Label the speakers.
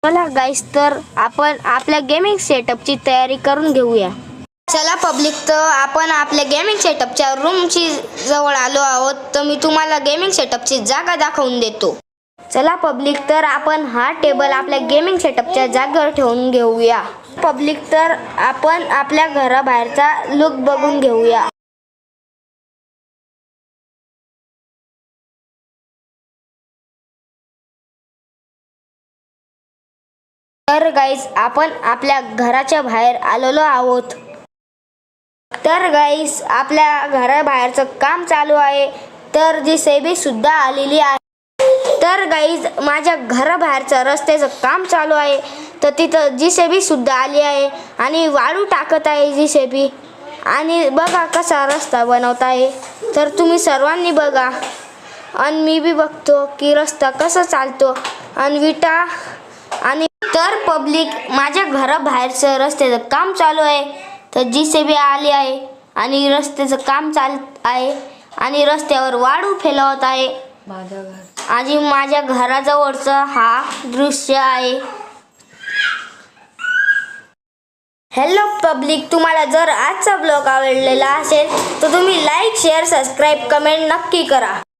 Speaker 1: चला गाईस, तर आपण आपल्या गेमिंग सेटअपची तयारी करून घेऊया. चला पब्लिक, तर आपण आपल्या गेमिंग सेटअपच्या रूमची जवळ आलो आहोत. तर मी तुम्हाला गेमिंग सेटअपची जागा दाखवून देतो. चला पब्लिक, तर आपण हा टेबल आपल्या गेमिंग सेटअपच्या जागेवर ठेवून घेऊया. पब्लिक, तर आपण आपल्या घराबाहेरचा लुक बघून घेऊया. तर गाईस, आपण आपल्या घराच्या बाहेर आलेलो आहोत. तर गाईस, आपल्या घराबाहेरचं काम चालू आहे. तर JCB सुद्धा आलेली आहे. तर गाईज, माझ्या घराबाहेरचं रस्त्याचं काम चालू आहे. तर तिथं JCB सुद्धा आली आहे आणि वाळू टाकत आहे JCB. आणि बघा कसा रस्ता बनवत आहे. तर तुम्ही सर्वांनी बघा आणि मी बी बघतो की रस्ता कसा चालतो आणि विटा. आणि तर पब्लिक, माझ्या घराबाहेरचं रस्त्याचं काम चालू आहे. तर JCB आली आहे आणि रस्त्याचं काम चालत आहे आणि रस्त्यावर वाळू फैलावत आहे. आणि माझ्या घराजवळचा हा दृश्य आहे. हॅलो पब्लिक, तुम्हाला जर आजचा ब्लॉग आवडलेला असेल तर तुम्ही लाईक, शेअर, सबस्क्राईब, कमेंट नक्की करा.